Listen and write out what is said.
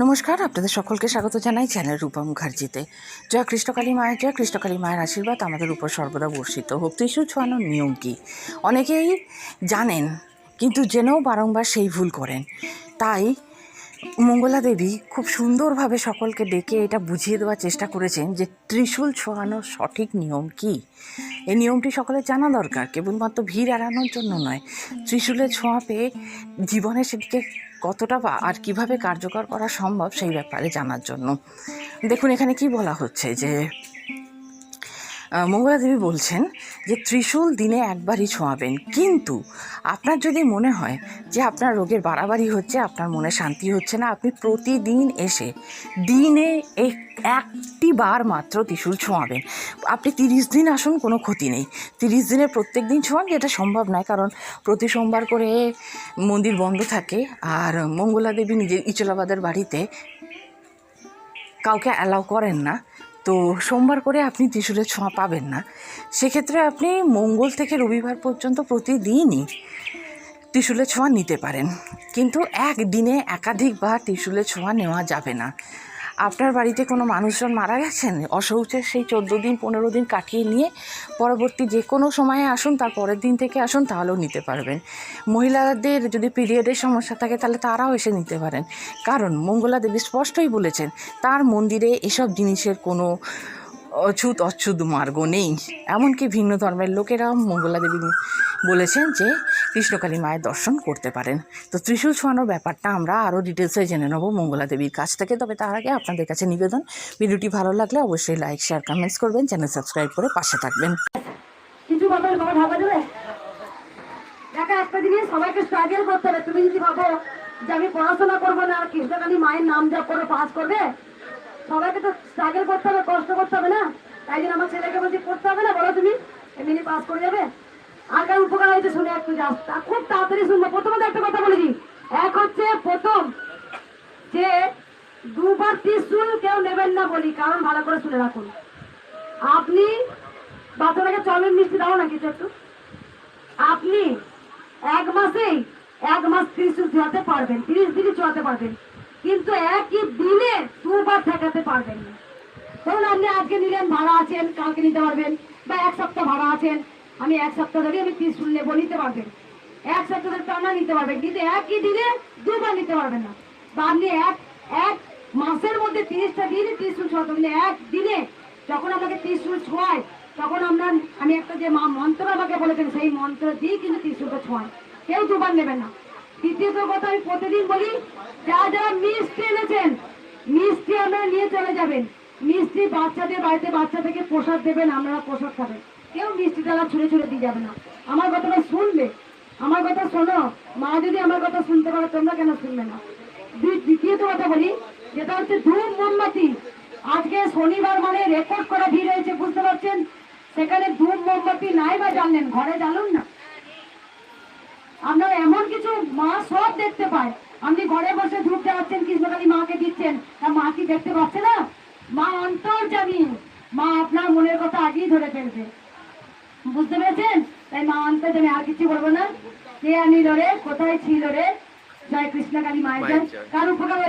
নমস্কার, আপনাদের সকলকে স্বাগত জানাই চ্যানেল রূপা মুখার্জিতে। জয় কৃষ্ণকালী মায়ের জয়। কৃষ্ণকালী মায়ের আশীর্বাদ আমাদের উপর সর্বদা বর্ষিত হোক। ত্রিশূল ছোঁয়ানোর নিয়ম কী অনেকেই জানেন, কিন্তু জেনেও বারংবার সেই ভুল করেন। তাই মঙ্গলা দেবী খুব সুন্দরভাবে সকলকে ডেকে এটা বুঝিয়ে দেওয়ার চেষ্টা করেছেন যে ত্রিশূল ছোঁয়ানোর সঠিক নিয়ম কী। এই নিয়মটি সকলের জানা দরকার, কেবলমাত্র ভিড় এড়ানোর জন্য নয়, ত্রিশূলের ছোঁয়া পেয়ে জীবনে সেটিকে কতটা আর কিভাবে কার্যকর করা সম্ভব সেই ব্যাপারে জানার জন্য। দেখুন এখানে কি বলা হচ্ছে যে মঙ্গলা দেবী বলছেন যে ত্রিশূল দিনে একবারই ছোঁয়াবেন, কিন্তু আপনার যদি মনে হয় যে আপনার রোগের বাড়াবাড়ি হচ্ছে, আপনার মনে শান্তি হচ্ছে না, আপনি প্রতিদিন এসে দিনে একটি বার মাত্র ত্রিশূল ছোঁয়াবেন। আপনি 30 দিন আসুন, কোনো ক্ষতি নেই। 30 দিনে প্রত্যেক দিন ছোঁয়ান, যেটা সম্ভব নয়, কারণ প্রতি সোমবার করে মন্দির বন্ধ থাকে, আর মঙ্গলা দেবী নিজের ইচলাবাদের বাড়িতে কাউকে অ্যালাউ করেন না। তো সোমবার করে আপনি ত্রিশূলের ছোঁয়া পাবেন না। সেক্ষেত্রে আপনি মঙ্গল থেকে রবিবার পর্যন্ত প্রতিদিনই ত্রিশূলের ছোঁয়া নিতে পারেন, কিন্তু একদিনে একাধিকবার ত্রিশূলের ছোঁয়া নেওয়া যাবে না। আপনার বাড়িতে কোনো মানুষজন মারা গেছেন, অশৌচের সেই 14 দিন 15 দিন কাটিয়ে নিয়ে পরবর্তী যে কোনো সময়ে আসুন, তার পরের দিন থেকে আসুন, তাহলেও নিতে পারবেন। মহিলাদের যদি পিরিয়ডের সমস্যা থাকে তাহলে তারাও এসে নিতে পারেন, কারণ মঙ্গলা দেবী স্পষ্টই বলেছেন তার মন্দিরে এসব জিনিসের কোনো অছুত অচ্ছুত মার্গ নেই। এমনকি ভিন্ন ধর্মের লোকেরাও মঙ্গলা দেবী বলেছেন যে কৃষ্ণকালী মায়ের দর্শন করতে পারেন। তো ত্রিশূল ছোঁয়ানোর ব্যাপারটা আমরা আরও ডিটেলসে জেনে নেব মঙ্গলা দেবীর কাছ থেকে। তবে তার আগে আপনাদের কাছে নিবেদন, ভিডিওটি ভালো লাগলে অবশ্যই লাইক, শেয়ার, কমেন্টস করবেন, চ্যানেল সাবস্ক্রাইব করে পাশে থাকবেন। কিছু ব্যাপার তোমার ভাবা যাবে, দেখা একটা জিনিস সবাইকে স্ট্রাগল করতে হবে। তুমি যদি ভাবো যে আমি পড়াশোনা করবো না, কৃষ্ণকালী মায়ের নাম জপ করে পাস করবে, সবাইকে তো স্ট্রাগল করতে হবে, কষ্ট করতে হবে না? তাই জন্য আমার ছেলেকে বলছি পড়তে হবে না, বলো তুমি এমনি পাস করে যাবে। আর কার উপকার হয়েছে শুনে একটু খুব তাড়াতাড়ি শুনবো। প্রথমত একটা কথা বলেছি, এক হচ্ছে প্রথম যে দুবার ত্রিশূল কেউ নেবেন না বলি, কারণ ভালো করে শুনে রাখুন। আপনি বাচ্চাটাকে চমের মিষ্টি দাও না কিছু একটু, আপনি এক মাস ত্রিশূল ছোঁয়াতে পারবেন, 30 দিনই ছোঁয়াতে পারবেন, কিন্তু একই দিনে দুবার ঠেকাতে পারবেন না। ধরুন আপনি আজকে নিলেন, ভাড়া আছেন, কালকে নিতে পারবেন, বা এক সপ্তাহ ভাড়া আছেন, আমি এক সপ্তাহ ধরে আমি ত্রিশূল নেবো, নিতে পারবেন। এক সপ্তাহ ধরে টানা নিতে পারবেন, কিন্তু একই দিনে দুবার নিতে পারবেন না। বা আপনি এক মাসের মধ্যে 30টা দিনই ত্রিশূল ছোঁয়াতে, কিন্তু এক দিনে যখন আমাকে ত্রিশূল ছোঁয়ায়, তখন আমি একটা যে মন্ত্র আমাকে বলেছেন, সেই মন্ত্র দিয়ে কিন্তু ত্রিশূলটা ছোঁয়ায়, কেউ দুবার নেবেন না। দ্বিতীয়ত কথা আমি প্রতিদিন বলি, যারা মিষ্টি এনেছেন, মিষ্টি আপনারা নিয়ে চলে যাবেন। মিষ্টি বাচ্চাদের বাড়িতে বাচ্চা থেকে প্রসাদ দেবেন, আপনারা প্রসাদ খাবেন। কেউ মিষ্টি ডালা ছুঁড়ে দিয়ে যাবে না। আমার কথাটা শুনবে, আমার কথা শোনো। মা যদি আমার কথা শুনতে পারে, তোমরা কেন শুনবে না? দ্বিতীয়ত কথা বলি, যেটা হচ্ছে ধূপ মোমবাতি। আজকে শনিবার মানে রেকর্ড করা ভিড় হয়েছে, বুঝতে পারছেন? সেখানে ধূপ মোমবাতি নাই বা জানলেন, ঘরে জ্বালুন না। আপনার এমন কিছু মা সব দেখতে পায়, আপনি ঘরে বসে ধূপ জ্বালাচ্ছেন, কৃষ্ণকালী মাকে দিচ্ছেন, তা মা কি দেখতে পাচ্ছে না? মা অন্তর্যামী, মা আপনার মনের কথা আগেই ধরে ফেলবে, বুঝতে পেরেছেন? তাই মা অন্তর্যামী, আর কিছু বলবো না। কে আনিল রে, কোথায় ছিল রে, জয় কৃষ্ণকালী মায়ের জয়। কার উপকার